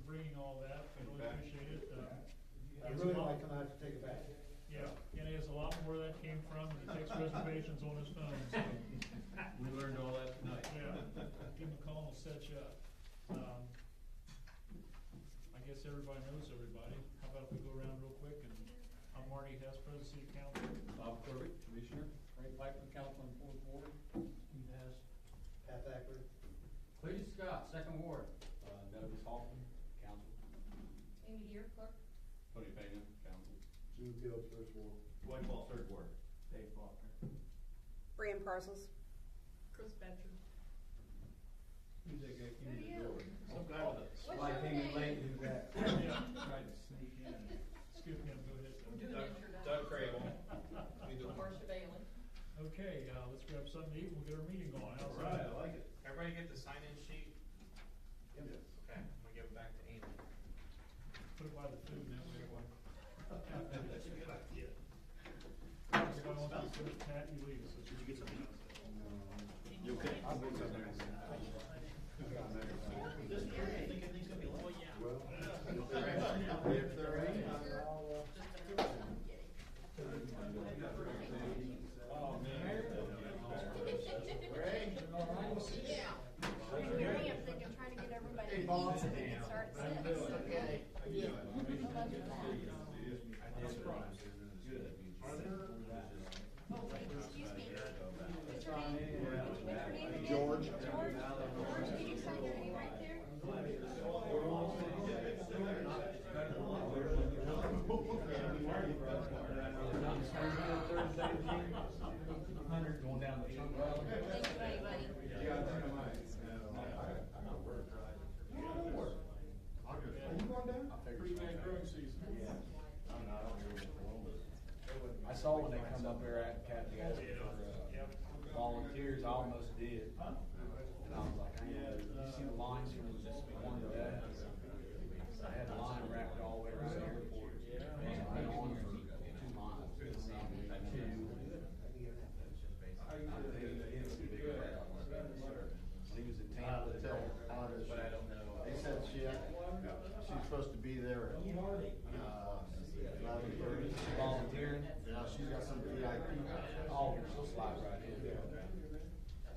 bringing all that, we really appreciate it. I really might come out to take it back. Yeah, Kenny has a lot more where that came from, and he takes reservations on his phone, so. We learned all that tonight. Yeah, give him a call and we'll set you up. I guess everybody knows everybody. How about if we go around real quick and I'm Marty Hess, President of City Council. Bob Corby, Commissioner. Ray Piper, Council on Fourth Ward. Steve Hess. Pat Thacker. Cletus Scott, Second Ward. Douglas Hoffman, Council. Amy Deere, clerk. Tony Pena, Council. Sue Fields, First Ward. Dwight Ball, Third Ward. Dave Faulkner. Brian Parcels. Chris Betcher. Who's that guy Who are you? Some guy with a What's slide your came in name? late and do that. Yeah. Tried to sneak in. Skip him, go ahead. Do an introduction. Doug Crable. Marcia Bailey. Okay, let's grab something to eat and we'll get our meeting going. How's All right, that? I like it. Everybody get the sign-in sheet? Yes. Okay, I'm gonna give it back to Amy. Put it by the food and that way it won't. That's a good idea. Everybody wants to put it, Pat, you leave. So Did you get something else? You okay? I'll bring something. This year, I think everything's gonna be low. Yeah. Well, if they're in, I'll, Oh, man. Yeah. Hurry up, thinking, trying to get everybody. Hey, Bob. So we can start at 6. Okay. Oh, excuse me. What's your name? What's your name again? George. George, can you sign your name right there? Hundred going down the trunk road. Thank you, buddy. Are you going down? Pre-May growing season. I saw when they come up there at Kathy asking for volunteers, I almost did. And I was like, I ain't, you see the lines from just one to that? I had a line wrapped all the way around the airport. I went on for 2 miles. He was in Tampa. But I don't know. They said she's supposed to be there at 11:30. Volunteering. Now she's got some VIP. Oh, she'll slide right in.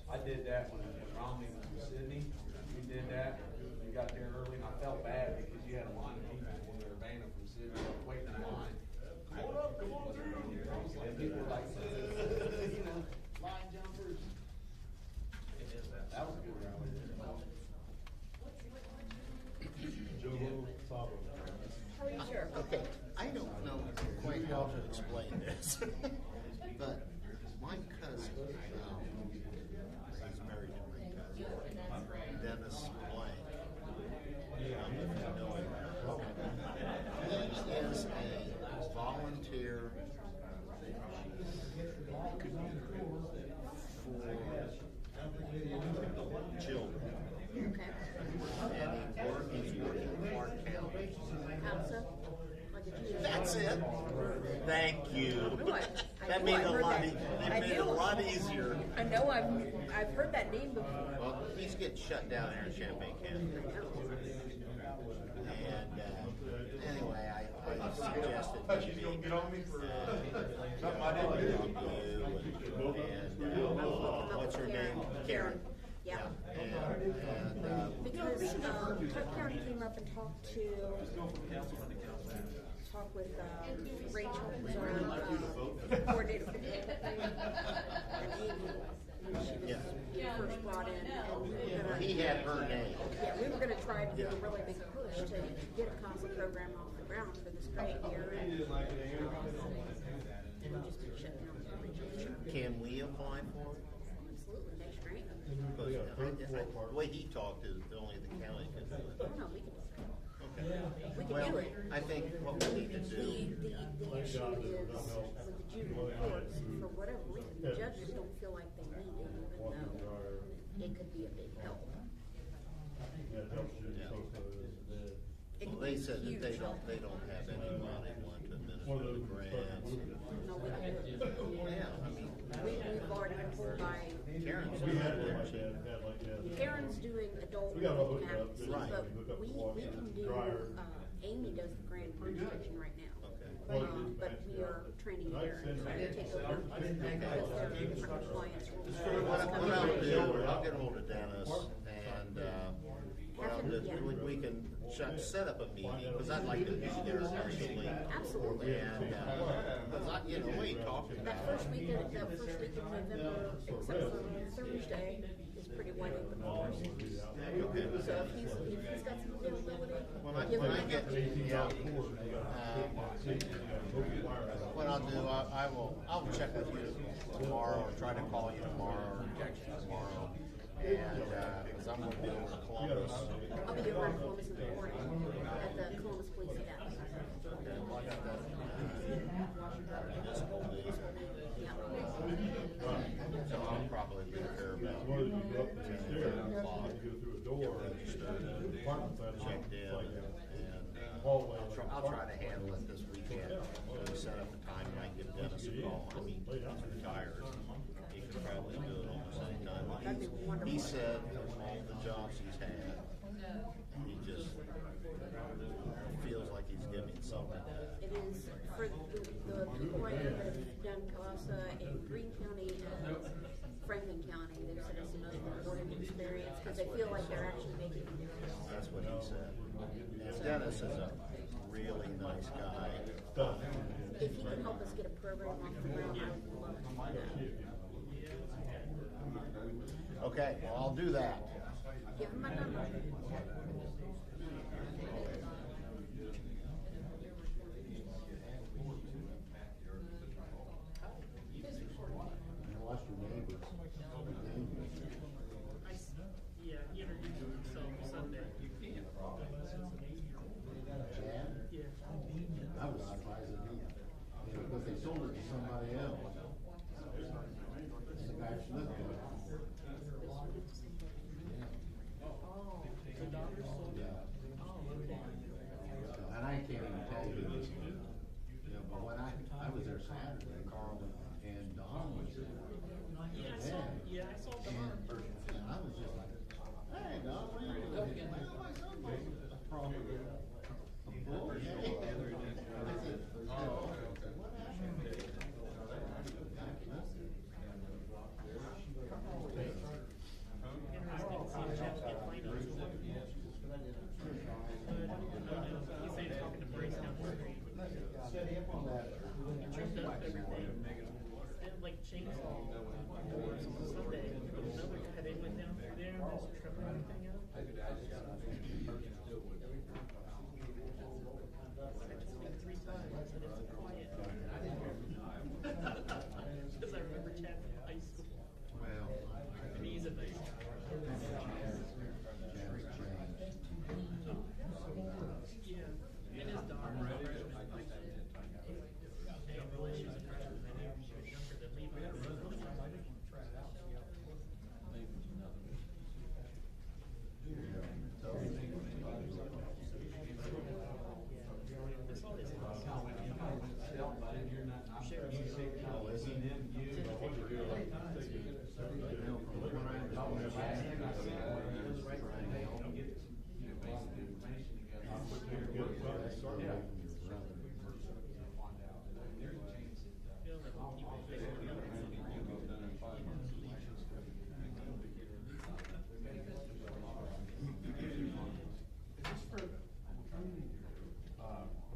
I did that when Romney was in Sydney. We did that. We got there early and I felt bad because you had a line of people when they were banning from Sydney waiting in line. Hold up, come on through. And people were like, you know, line jumpers. That was a good round. Joe Sabo. How are you, sir? Okay, I don't know quite how to explain this, but my cousin, he's married to my cousin, That's great. Dennis Blank. If you know him. He is a volunteer for children. Okay. And he's working in Clark County. How so? Like a Jew. That's it. Thank you. know That made I've it a heard lot. that. It I made it a do. lot easier. I know I've heard that name before. Well, he's getting shut down here in Champaign County. And anyway, I suggested Thought she's gonna get on me for something I didn't do. and what's her name? Karen. Yeah. And Because Clark County came up and talked with Rachel, who's our coordinator. And Amy, she was first brought in, and we were gonna. he had her name. Yeah, we were gonna try to do a really big push to get a CASA program off the ground for this great year. And we just been shutting down the region. Can we apply for it? Absolutely, that's great. Because the way he talked is only the county can do it. Oh, no, we can do it. Okay. We can Well, do it. I think what we need to do. The issue is with the juvenile courts, for whatever reason, the judges don't feel like they need it, even though it could be a big help. Well, they said that they don't have anybody want to administer the grants. No, we can do it. Yeah, I mean, we've already been told by Karen's We doing had one it. like that, had like that. Karen's doing adult We got it all hooked up, acts, right. but Hook up the we washer, can do, dryer. Amy does the Grand Prix section right now. Okay. But we are training And I Karen sent to her- take over because there are different compliance rules. What I'll do, I'll get hold of Dennis and, what I'll do, we can set up a meeting, because I'd like to be there personally. Absolutely. And, because I, you know, we ain't talking That about. first week of November, except for Thursday, is pretty wide open for us. Okay. So if he's got some availability, give When him I a get, yeah, what I'll do, I'll check with you tomorrow, or try to call you tomorrow, or text you tomorrow. And, because I'm gonna be over in Columbus. I'll be over in Columbus in the morning at the Columbus Police Academy. Okay, well, I got that, municipal day. Yeah. So I'll probably be there about One of you go up the 10, stairs, 11 o'clock. you go through a door, Registered, apartment side, checked in, like and, hallway. I'll try to handle it this weekend. Maybe set up a time and I can give Dennis a call. I mean, he's retired. He could probably do it almost any time. That'd be wonderful. He said of all the jobs he's had, he just feels like he's giving something. It is for the people I know that have done CASA in Greene County and Franklin County. They've said it's the most rewarding experience because they feel like they're actually making a difference. That's what he said. And Dennis is a really nice guy. If he can help us get a program off the ground, I would love to do that. Okay, well, I'll do that. Give him my number. Lost your neighbors. Yeah, he introduced himself Sunday. Chad? Yeah. I was surprised at him. You know, because they sold it to somebody else. The guy flipped it. Oh, The daughter sold it. Yeah. Oh, okay. And I can't even tell you who this is. You know, but when I was there Saturday, Carl and Don was there. Yeah, I saw Don. And I was just like, hey, Don, what are you doing? Well, my son was a problem. A bull? Yeah. I said, oh, okay. What happened? Interesting to see Chad get finals. He's saying talking to Brace down the street. Tripped up everything. They had like chainsaw doors on Sunday. Another guy, they went down through there and just tripped everything up. I had to speak 3 times and it's quiet. Because I remember Chad from high school. Well, And he's a nice guy. Yeah, and his daughter was a freshman in high school. And boy, she's a freshman, I knew she was younger than me, but I really wanted to try it out. I saw this. oh, is he?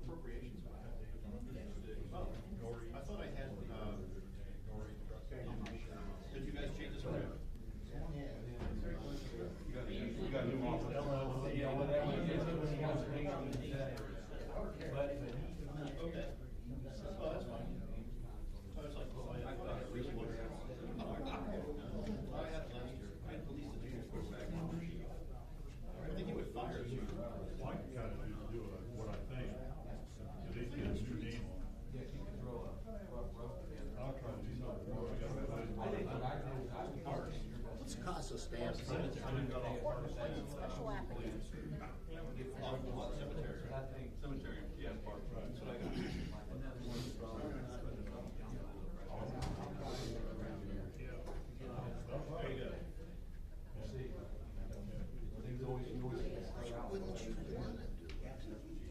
Appropriations. I thought I had, did you guys change this around? You got new office. Yeah, whatever it is, when he has to make sure he does that. But Okay. Oh, that's fine. I was like, well, I thought it really was. I had it last year. I had police and chief go back on the sheet. I think he would fire you. Mike kind of do what I think. So they can do name on it. I'll try to do something more. I think what I did is What's CASA stand for? special applicants. Cemetery. Cemetery, yeah, park. That's what I got.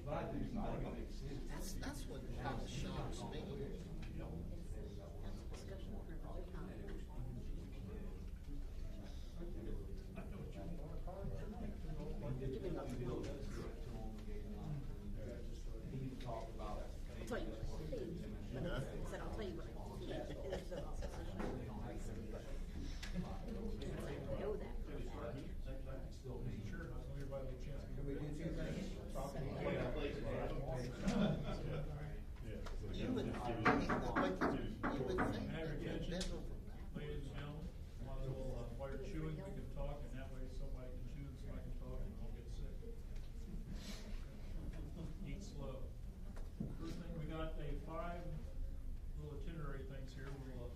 But I do, I think it makes sense. That's what kind of shocks me. Discussion for another time. He talked about. I'll tell you what I think, but I said I'll tell you what I think. It's a decision. Know that for a fact. Sure, I'll give everybody a chance. Can we do two things? Talk to each Yeah, other. please. Yeah, 'cause they You got would, that you TV. would think Have your that attention, better from that. ladies and gentlemen, might as well, while you're chewing, we can talk, and that way somebody can chew and somebody can talk, and we won't get sick. Eat slow. First thing, we got a 5 little itinerary things here. We'll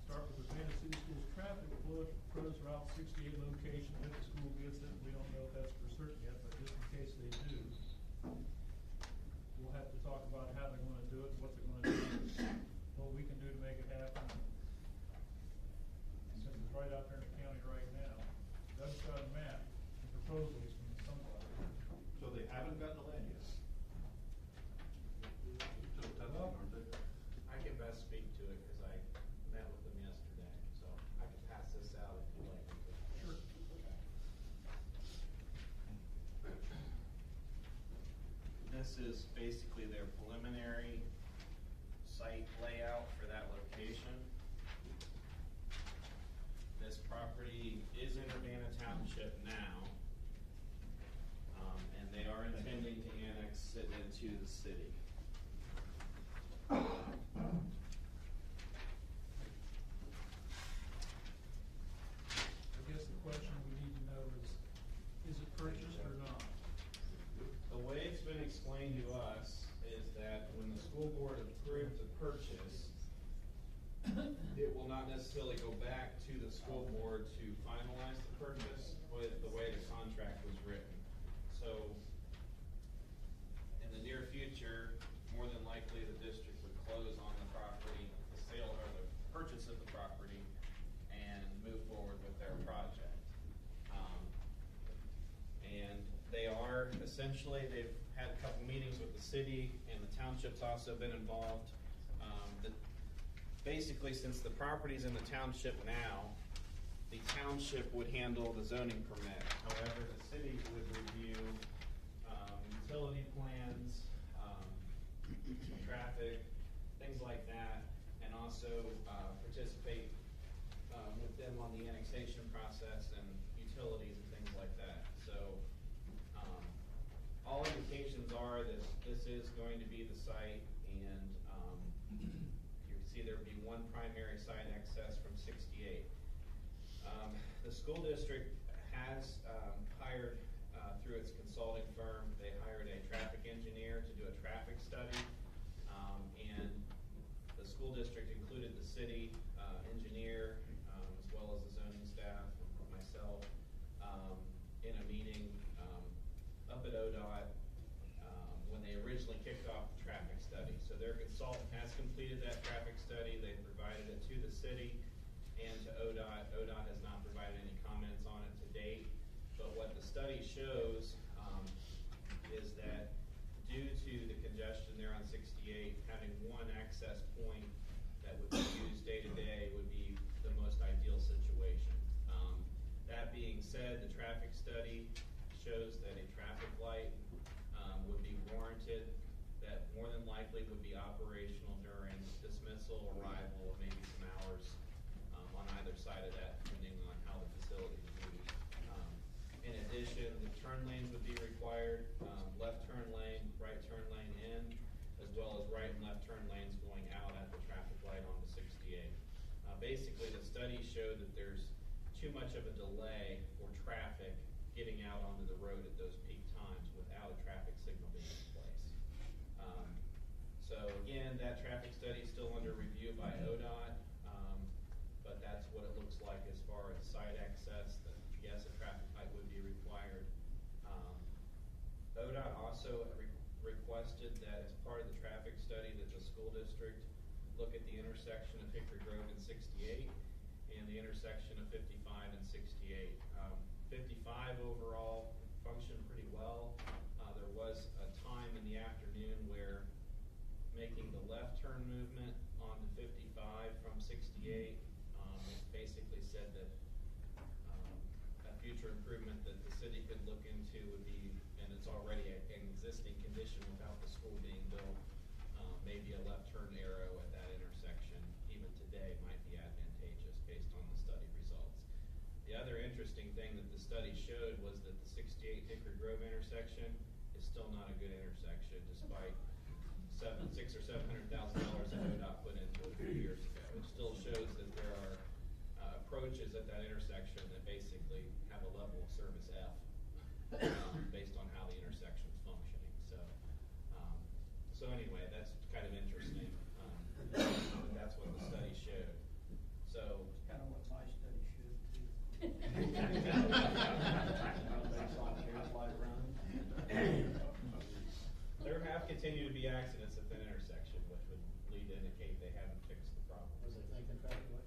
start with the Savannah City Schools traffic flow, pros Route 68 location, if the school gets it. We don't know if that's for certain yet, but just in case they do, we'll have to talk about how they're gonna do it, what they're gonna do, what we can do to make it happen. Since it's right out there in the county right now. Doug's got a map, and proposals from somebody. So they haven't gotten the land yet? So testing, aren't they? I can best speak to it because I met with them yesterday, so I can pass this out if you'd like me to. Sure. This is basically their preliminary site layout for that location. This property is in Urbana Township now. And they are intending to annex it into the city. I guess the question we need to know is it purchased or not? The way it's been explained to us is that when the school board approved the purchase, it will not necessarily go back to the school board to finalize the purchase with the way the contract was written. So, in the near future, more than likely the district would close on the property, the sale or the purchase of the property, and move forward with their project. And they are, essentially, they've had a couple meetings with the city, and the township's also been involved. Basically, since the property's in the township now, the township would handle the zoning permit. However, the city would review utility plans, traffic, things like that, and also participate with them on the annexation process and utilities and things like that. So, all indications are that this is going to be the site, and you can see there would be one primary site access from 68. The school district has hired, through its consulting firm, they hired a traffic engineer to do a traffic study. And the school district included the city engineer, as well as the zoning staff, and myself, in a meeting up at ODOT when they originally kicked off the traffic study. So their consultant has completed that traffic study. They provided it to the city and to ODOT. ODOT has not provided any comments on it to date. But what the study shows is that due to the congestion there on 68, having one access point that would be used day to day would be the most ideal situation. That being said, the traffic study shows that a traffic light would be warranted, that more than likely would be operational during dismissal, arrival, maybe some hours on either side of that, depending on how the facility is used. In addition, the turn lanes would be required, left turn lane, right turn lane in, as well as right and left turn lanes going out at the traffic light onto 68. Basically, the study showed that there's too much of a delay for traffic getting out onto the road at those peak times without a traffic signal being in place. So again, that traffic study is still under review by ODOT, but that's what it looks like as far as site access. That yes, a traffic light would be required. ODOT also requested that as part of the traffic study that the school district look at the intersection of Hickory Grove and 68 and the intersection of 55 and 68. 55 overall functioned pretty well. There was a turn movement onto 55 from 68. It basically said that a future improvement that the city could look into would be, and it's already an existing condition without the school being built, maybe a left turn arrow at that intersection, even today, might be advantageous based on the study results. The other interesting thing that the study showed was that the 68 Hickory Grove intersection is still not a good intersection, despite $600,000 or $700,000 that ODOT put into it a few years ago. It still shows that there are approaches at that intersection that basically have a level of service F based on how the intersection's functioning. So anyway, that's kind of interesting. That's what the study showed. So Kind of what my study should do. there have continued to be accidents at that intersection, which would lead to indicate they haven't fixed the problem. Was it thinking traffic light?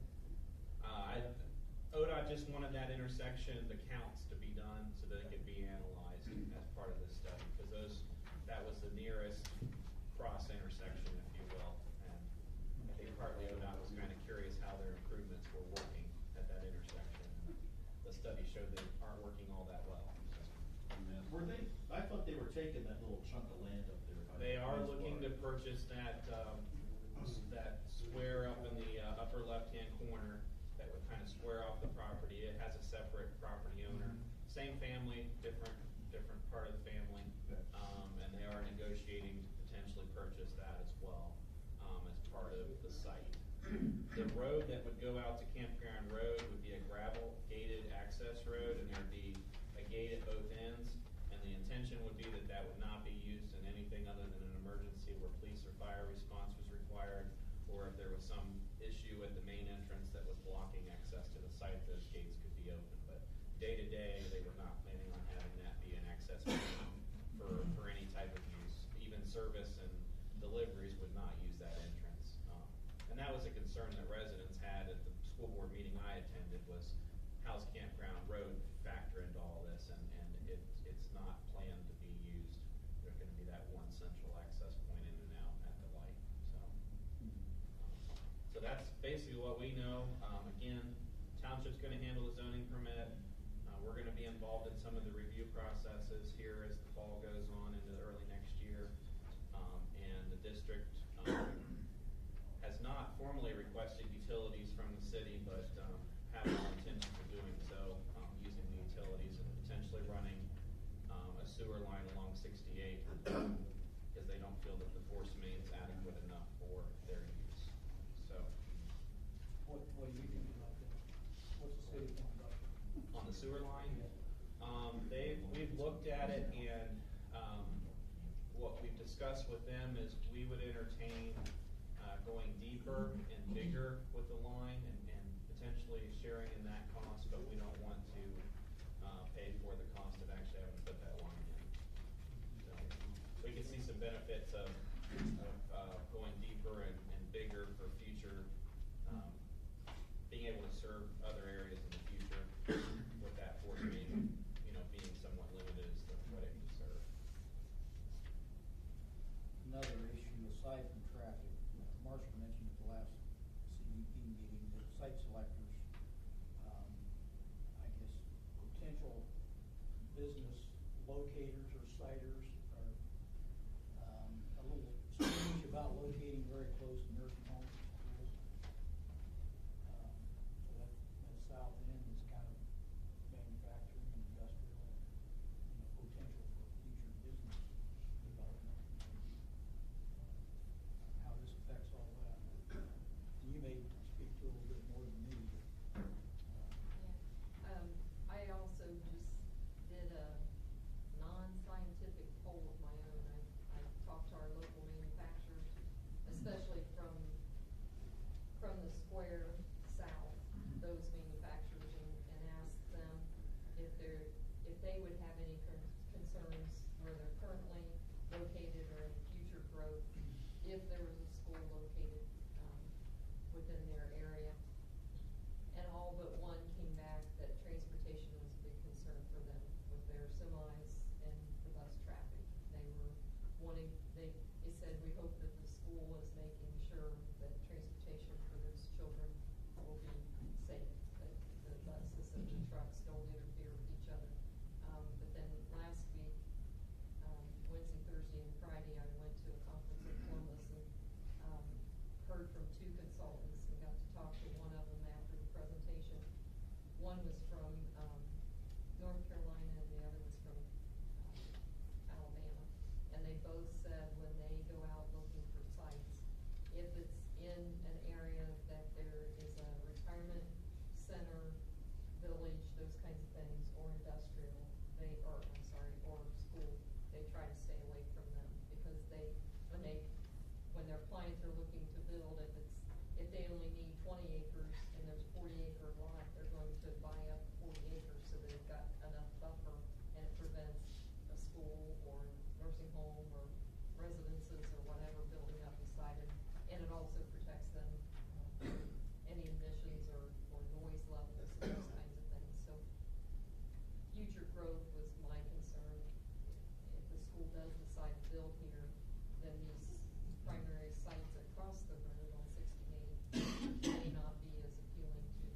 ODOT just wanted that intersection, the counts to be done so that it could be analyzed as part of this study, because that was the nearest cross intersection, if you will. And I think partly ODOT was kind of curious how their improvements were working at that intersection. The study showed they aren't working all that well. Were they, I thought they were taking that little chunk of land up there. by They are Pines looking to Bar. purchase that square up in the upper left-hand corner that would kind of square off the property. It has a separate property owner. Same family, different part of the family. And they are negotiating to potentially purchase that as well, as part of the site. The road that would go out to Campground Road would be a gravel gated access road, and there'd be a gate at both ends. And the intention would be that that would not be used in anything other than an emergency where police or fire response was required, or if there was some issue at the main entrance that was blocking access to the site, those gates could be open. But day to day, they were not planning on having that be an access point for any type of use. Even service and deliveries would not use that entrance. And that was a concern that residents had at the school board meeting I attended, was how's Campground Road factor into all this? And it's not planned to be used. There's gonna be that one central access point in and out at the light, so that's basically what we know. Again, township's gonna handle the zoning permit. We're gonna be involved in some of the review processes here as the fall goes on into early next year. And the district has not formally requested utilities from the city, but have no intention of doing so, using the utilities and potentially running a sewer line along 68, because they don't feel that the force main is adequate enough for their use. So, What do you think about that? What's the city think about that? on the sewer line, we've looked at it, and what we've discussed with them is we would entertain going deeper and bigger with the line and potentially sharing in that cost, but we don't want to pay for the cost of actually having to put that line in. So we can see some benefits of going deeper and bigger for future, being able to serve other areas in the future with that force main, being somewhat limited as to what it can serve. Another issue aside from traffic, Marshall mentioned at the last CUP meeting that site selectors, I guess, potential business locators or siters are a little strange about locating very close to nursing homes and schools. So that south end is kind of manufacturing and industrial, potential for future business development. How this affects all that. You may speak to a little bit more than me, but, I also just did a non-scientific poll of my own. I talked to our local manufacturers, especially from the square south, those manufacturers, and asked them if they would have any concerns where they're currently located or in future growth, if there was a school located within their area. And all but one came back that transportation was a big concern for them with their semis and the bus traffic. They were wanting, they said, we hope that the school is making sure in an area that there is a retirement center, village, those kinds of things, or industrial, or school, they try to stay away from them, because when their clients are looking to build, if they only need 20 acres and there's a 40-acre lot, they're going to buy up 40 acres so they've got enough buffer, and it prevents a school or nursing home or residences or whatever building up beside it. And it also protects them from any emissions or noise levels and those kinds of things. So future growth was my concern. If the school does decide to build here, then these primary sites across the road on 68 may not be as appealing to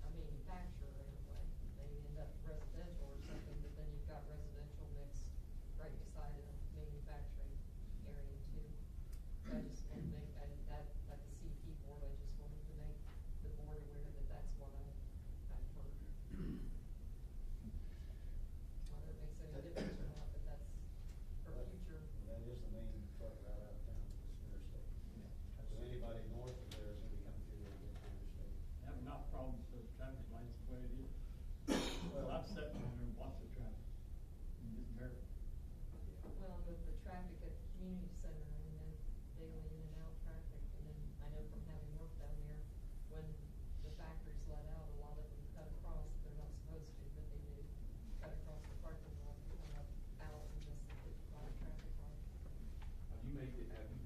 a manufacturer anyway. They end up residential or something, but then you've got residential mixed right beside a manufacturing area too. So I just want to make, at the CP board, I just wanted to make the board aware that that's what I've heard. Whether it makes any difference or not, but that's for future. That is the main truck route out of town, this interstate. So anybody north of there is gonna be coming through there to get to interstate. Have enough problems with the traffic lights the way it is. Well, I've sat down there and watched the traffic. And it's very, Well, with the traffic at the community center, I mean, there's daily in and out traffic, and then I know from having worked down there, when the factories let out, a lot of them cut across, they're not supposed to, but they do, cut across the parking lot, and come up out and just hit the traffic light. Have you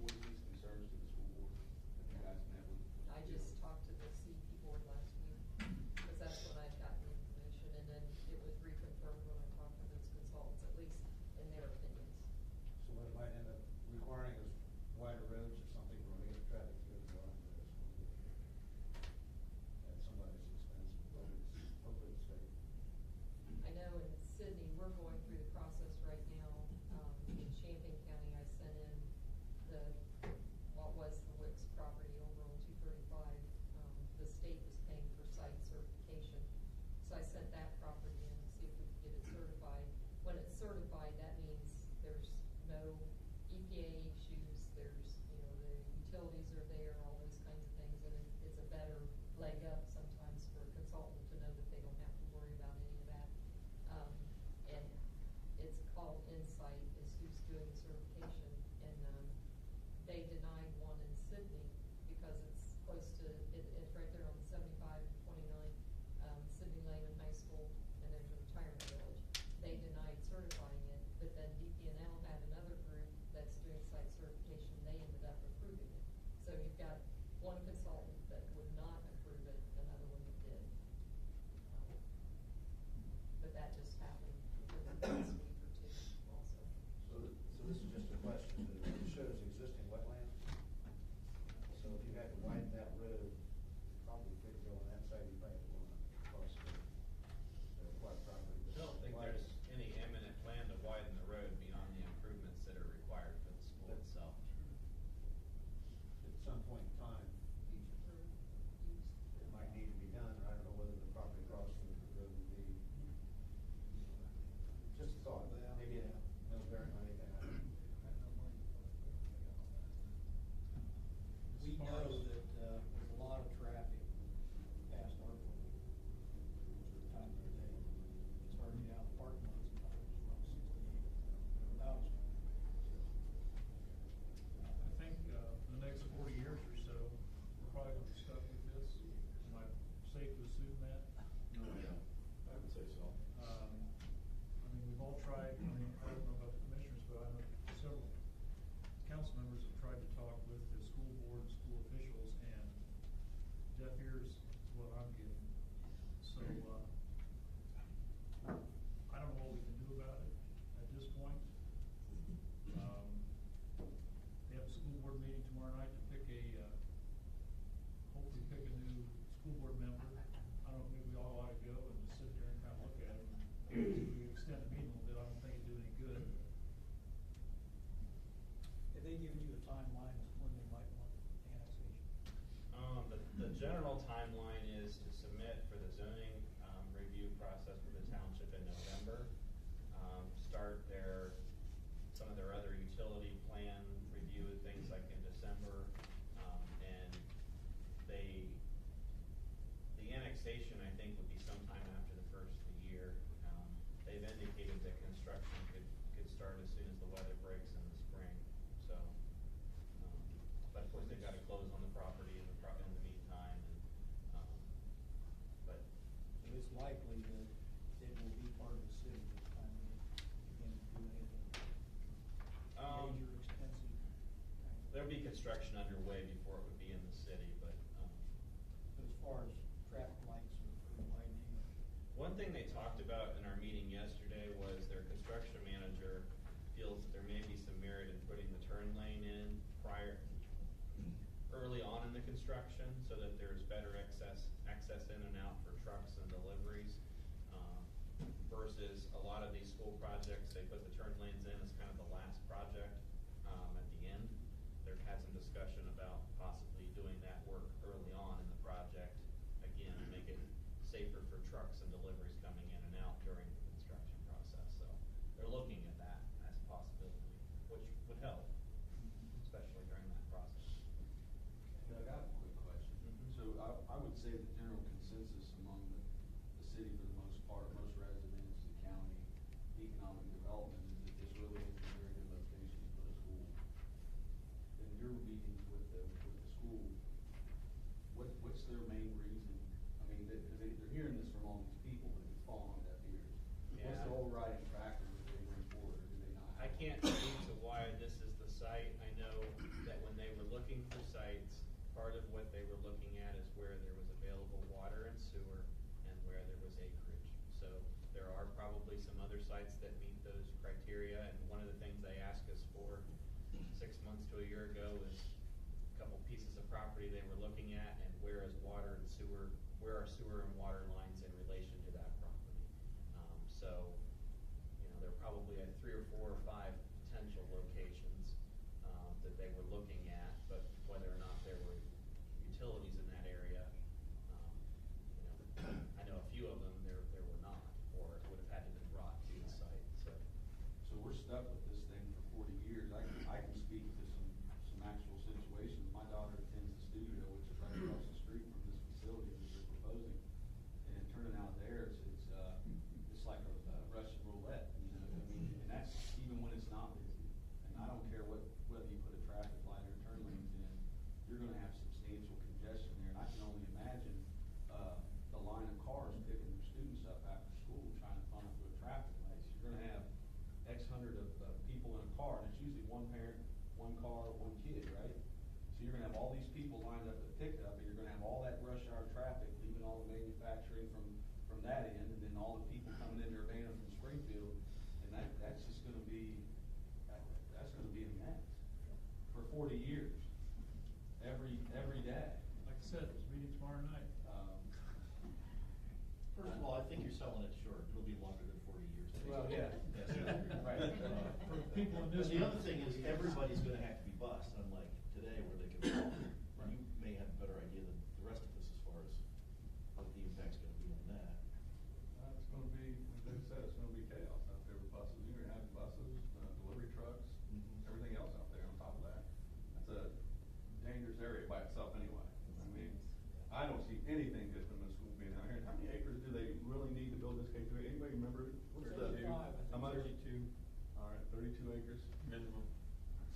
voiced these concerns to the school board? Have you guys met with? I just talked to the CP board last week, because that's when I'd gotten the information, and then it was reconfirmed when I talked to those consultants, at least in their opinions. So what it might end up requiring is wider roads or something where we get traffic through the line there. At somebody's expense, hopefully it's safe. I know in Sydney, we're going through the process right now. In Champaign County, I sent in what was the Wicks property over on 235. The state was paying for site certification. So I sent that property in to see if we could get it certified. When it's certified, that means there's no EPA issues, there's, the utilities are there, all those kinds of things, and it's a better leg up sometimes for a consultant to know that they don't have to worry about any of that. And it's called Insight is who's doing the certification, and they denied one in Sydney because it's close to, it's right there on 75 and 29, Sydney Lane and High School, and there's a retirement village. They denied certifying it, but then DPNL had another group that's doing site certification, they ended up approving it. So you've got one consultant that would not approve it, another one that did. But that just happened within the last week or two also. So this is just a question, it shows existing wetlands. So if you had to widen that road, probably could go on that side, you probably have to go on across the white property. I don't think there's any imminent plan to widen the road beyond the improvements that are required for the school itself. At some point in time, it might need to be done, or I don't know whether the property across the road would be. Just a thought, maybe it has no bearing on anything. we know that, there's a lot of traffic past our place. Time of the day. It's hard to get out of the parking lot sometimes from 68 without. I think, for the next 40 years or so, we're probably gonna be stuck with this. Am I safe to assume that? I would say so. We've all tried, I don't know about the commissioners, but I know several council members have tried to talk with the school board, school officials, and deaf ears is what I'm getting. So, I don't know what we can do about it at this point. They have a school board meeting tomorrow night to pick hopefully pick a new school board member. I don't know, maybe we all ought to go and just sit there and kind of look at it. If we extend the meeting a little bit, I don't think it'd do any good. Have they given you a timeline of when they might want annexation? The general timeline is to submit for the zoning, review process for the township in November. Start some of their other utility plan review and things like in December, and likely that it will be part of the city by the time they begin to do anything major expensive? There'll be construction underway before it would be in the city, but, But as far as traffic lights or widening or? one thing they talked about in our meeting yesterday was their construction manager feels that there may be some merit in putting the turn lane in early on in the construction, so that there's better access in and out for trucks and deliveries. Versus a lot of these school projects, they put the turn lanes in as kind of the last project, at the end. They've had some discussion about possibly doing that work early on in the project, again, to make it safer for trucks and deliveries coming in and out during the construction process. So they're looking at that as a possibility, which would help, especially during that process. I got a quick question. So I would say the general consensus among the city for the most part, most residents, the county, economic development is that this really is a very good location to put a school. In your meetings with the school, what's their main reason? I mean, because they're hearing this from all these people, but it's falling on deaf ears. What's Yeah. the overriding factor that they bring forward, or do they not? I can't speak to why this is the site. I know that when they were looking for sites, part of what they were looking at is where there was available water and sewer and where there was acreage. So there are probably some other sites that meet those criteria, and one of the things they asked us for 6 months to a year ago was a couple pieces of property they were looking at, and where are sewer and water lines in relation to that property. So, there are probably 3 or 4 or 5 potential locations that they were looking at, but whether or not there were utilities in that area, I know a few of them there were not, or it would have had to been brought to the site. So we're stuck with this thing for 40 years. I can speak to some actual situations. My daughter attends the studio, which is right across the street from this facility that they're proposing. And turning out there, it's like a Russian roulette, I mean, and that's even when it's not busy. And I don't care whether you put a traffic light or turn lanes in, you're gonna have substantial congestion there. And I can only imagine, the line of cars picking their students up after school, trying to funnel through a traffic light. So you're gonna have X hundred of people in a car, and it's usually one parent, one car, one kid, right? So you're gonna have all these people lined up at pickup, and you're gonna have all that rush hour traffic, leaving all the manufacturing from that end, and then all the people coming into Urbana from Springfield, and that's just gonna be, that's gonna be a mess for 40 years, every day. Like I said, there's a meeting tomorrow night. First of all, I think you're selling it short. It'll be longer than 40 years. Well, yeah. Yes. Right. For people in But this. the other thing is, everybody's gonna have to be bused, unlike today where they can walk. You may have a better idea than the rest of us as far as what the impact's gonna be on that. It's gonna be, like they said, it's gonna be chaos out there with buses. You're gonna have buses, delivery trucks, everything else out there on top of that. That's a dangerous area by itself anyway. I mean, I don't see anything good from the school being out here. How many acres do they really need to build this K-3? Anybody remember? What's 35, I think. How much? 32. All right, 32 acres minimum.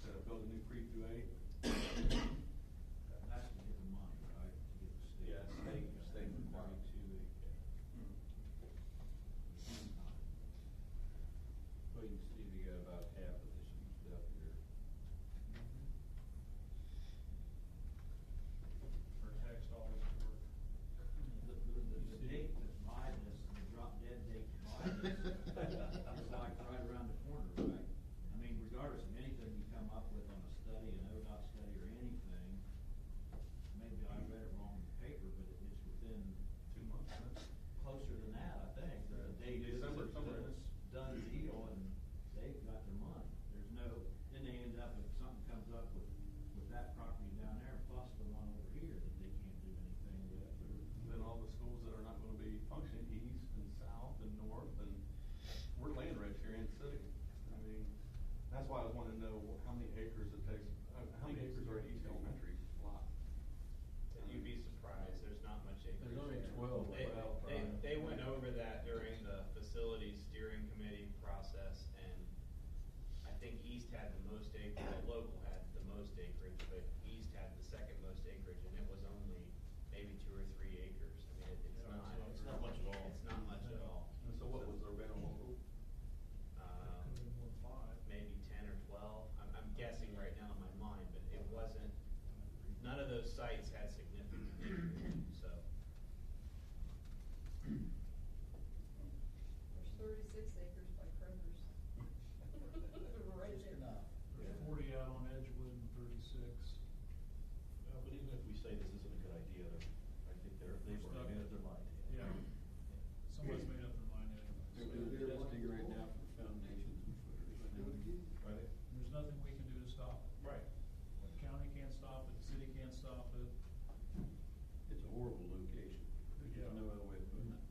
To build a new pre-2A. That's to get the money, right, to get the state. Yeah, state requirement. 32 Well, you can see we got about half of this used up here. For tax dollars to work. The date to buy this, the drop dead date to buy this, is like right around the corner, right? I mean, regardless of anything you come up with on a study, an ODOT study or anything, maybe I read it wrong in the paper, but it's within 2 months, huh? closer than that, I think. The date is December, somewhere in it's done deal and they've got their money. There's no, then they end up, if something comes up with that property down there, plus the one over here that they can't do anything with, or Then all the schools that are not gonna be functioning, east and south and north, and we're land rich here in the city. I mean, that's why I was wanting to know how many acres it takes, how many acres are at East Elementary lot? And you'd be surprised, there's not much acreage. There's only there. 12. They went over that during the facilities steering committee process, and I think East had the most acreage, local had the most acreage, but East had the second most acreage, and it was only maybe 2 or 3 acres. I mean, it's not. It's not much at all. It's not those sites had significant issues, so. There's 36 acres by Kroger's. Right Just there. enough. There's 40 out on Edgewood and 36. Well, but even if we say this isn't a good idea, I think they've already made up their mind. Yeah. Somebody's made up their mind anyway. They're looking right now for foundations and footers. Right? There's nothing we can do to stop it. Right. The county can't stop it, the city can't stop it. It's a horrible location. Yeah. There's no other way of putting it.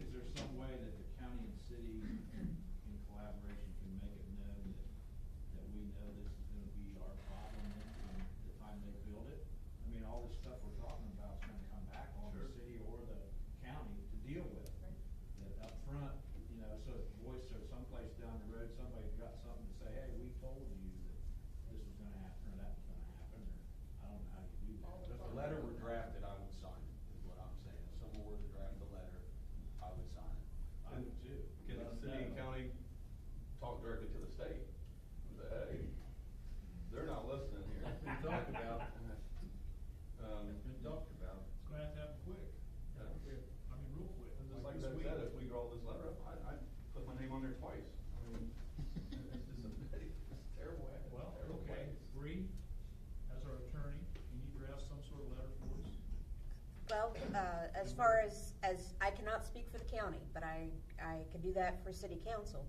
Is there some way that the county and city in collaboration can make it known that we know this is gonna be our problem from the time they build it? I mean, all this stuff we're talking about is gonna come back on the Sure. city or the county to deal with. That up front, you know, so someplace down the road, somebody's got something to say, hey, we told you that this was gonna happen or that was gonna happen, or I don't know how you do that. If the letter were drafted, I would sign it, is what I'm saying. If someone were to draft the letter, I would sign it. I would too. Can the city and county talk directly to the state? And say, hey, they're not listening here. It's been talked about. It's been talked about. It's gonna have to happen quick. Yeah. I mean, real quick. And just like this I week. said, if we draw this letter up, I'd put my name on there twice. I mean, it's just it's terrible. Well, terrible okay, ways. Bree, as our attorney, can you draft some sort of letter for us? Well, as far as I cannot speak for the county, but I could do that for city council.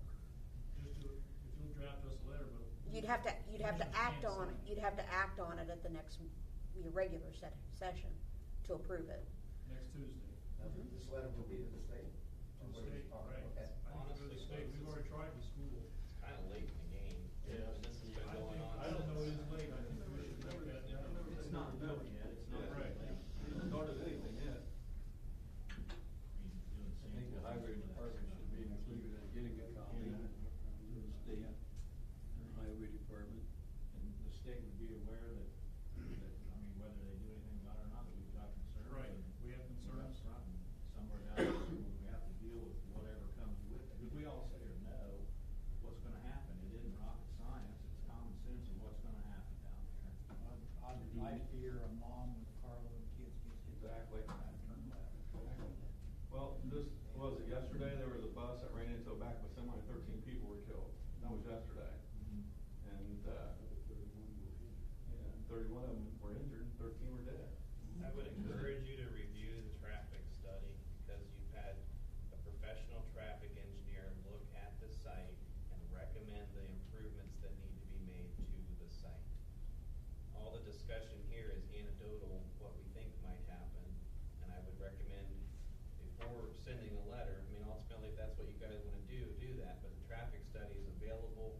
Just do, if you'll draft us a letter, but. You'd have to Commissioners act can't on, sign. you'd have to act on it at the next, your regular session to approve it. Next Tuesday. Now, this letter will be to the state? To the state, right. Okay. I think to the state, we've already tried the school. It's kinda late in the game. Yeah. And this has been going on. I don't know it is late, I think we should make that known. It's not built yet, it's not Yeah. right. Haven't started anything yet. I think the highway department should be included in getting a copy to the state, highway department. And the state would be aware that, I mean, whether they do anything about it or not, that we've got concerns. Right, and we have we're concerns. up front and somewhere down the road, when we have to deal with whatever comes with it. Because we all sit here and know what's gonna happen. It isn't rocket science, it's common sense of what's gonna happen down there. I fear a mom with Carla and kids gets hit. Exactly. Trying to turn left. Well, this, was it yesterday, there was a bus that ran into a back of a semi, 13 people were killed. That was yesterday. And, yeah, 31 of them were injured, 13 were dead. I would encourage you to review the traffic study, because you've had a professional traffic engineer look at the site and recommend the improvements that need to be made to the site. All the discussion here is anecdotal, what we think might happen, and I would recommend, before sending a letter, I mean, ultimately, if that's what you guys wanna do that, but the traffic study is available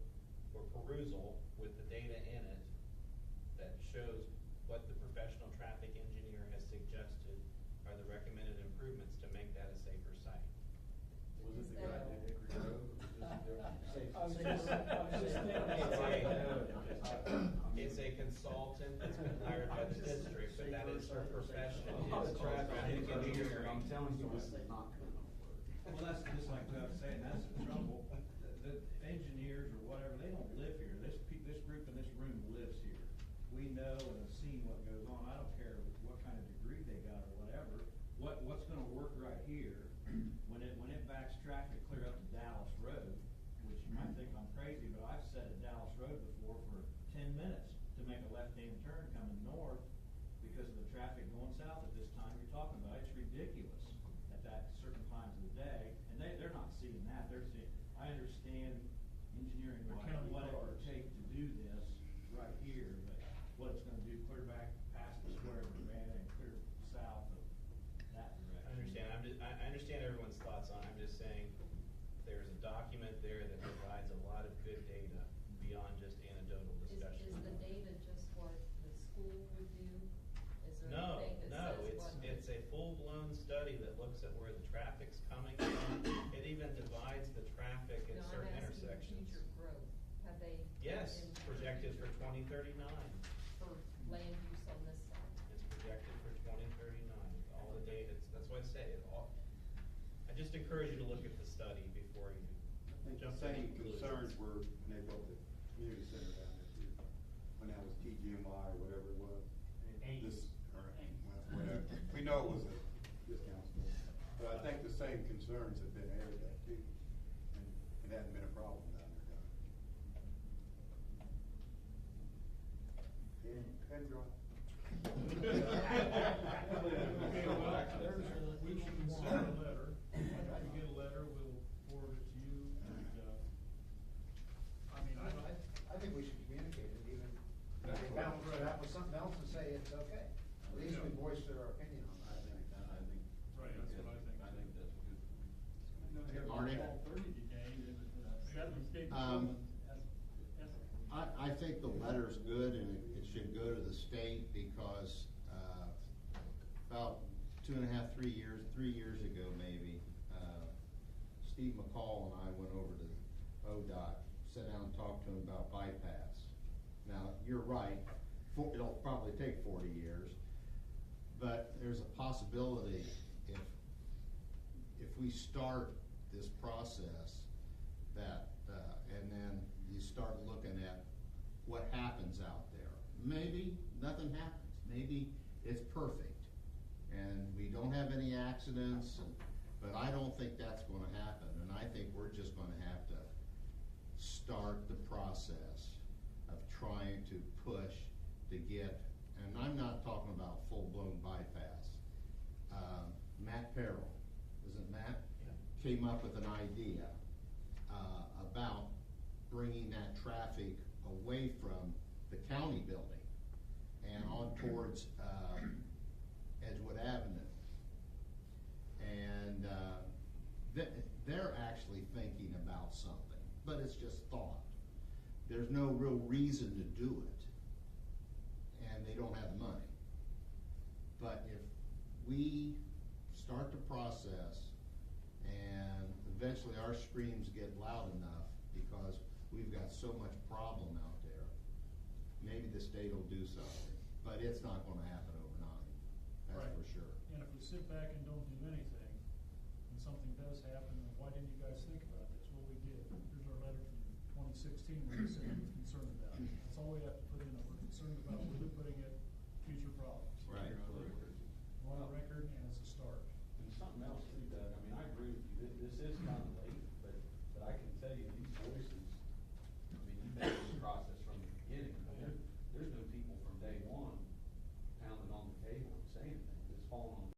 for perusal with the data in it that shows what the professional traffic engineer has suggested are the recommended improvements to make that a safer site. Was it the guy that Hickory Grove? I was just thinking. It's a consultant that's been hired by the district, but that is her profession, Oh, is the called traffic traffic engineer, engineering. I'm telling you, this is not gonna work. Well, that's just like Doug saying, that's the trouble. The engineers or whatever, they don't live here. This group in this room lives here. We know and have seen what goes on. I don't care what kind of degree they got or whatever. What's gonna work right here, when it backs traffic clear up to Dallas Road, which you might think I'm crazy, but I've sat at Dallas Road before for 10 minutes to make a left-hand turn coming north because of the traffic going south at this time you're talking about. It's ridiculous at that certain times of the day, and they're not seeing that. They're seeing, I understand engineering They're wise, counting what it would cars. take to do this right here, but what it's gonna do, clear back past the square of Urbana and clear south of that direction. I understand everyone's thoughts on it. I'm just saying, there's a document there that provides a lot of good data beyond just anecdotal discussion. Is the data just what the school would do? Is there No, anything no, that says what? it's a full-blown study that looks at where the traffic's coming from. It even divides the traffic at No, certain I'm asking intersections. future growth. Have they? Yes, been projected for 2039. For land use on this side? It's projected for 2039. All the data, that's why I say it all. I just encourage you to look at the study before you I think the jump to same conclusions. concerns were when they built the community center down there too, when that was TGMI or whatever it was. same concerns have been aired at too, and it hasn't been a problem down there, Don. Pen drop. Okay, well, we should send a letter. If we get a letter, we'll forward it to you, and, I mean, I don't. I think we should communicate it even, balance it out with something else and say it's okay. At least we voiced our opinion on I that. think, Right, that's what I think. I think that's a good point. Marty? I think the letter's good, and it should go to the state, because, about 2.5, 3 years ago maybe, Steve McCall and I went over to ODOT, sat down and talked to him about bypass. Now, you're right, it'll probably take 40 years, but there's a possibility if we start this process that, and then you start looking at what happens out there. Maybe nothing happens, maybe it's perfect, and we don't have any accidents, but I don't think that's gonna happen, and I think we're just gonna have to start the process of trying to push to get, and I'm not talking about full-blown bypass. Matt Perrell, isn't Matt? Yeah. Came up with an idea, about bringing that traffic away from the county building and on towards, Edgewood Avenue. And, they're actually thinking about something, but it's just thought. There's no real reason to do it, and they don't have the money. But if we start the process and eventually our screams get loud enough because we've got so much problem out there, maybe the state will do something, but it's not gonna happen overnight, that's Right. for sure. And if we sit back and don't do anything, and something does happen, then why didn't you guys think about this? Well, we did. Here's our letter from 2016, where we said we're concerned about it. That's all we have to put in, that we're concerned about really putting it future problems. Right.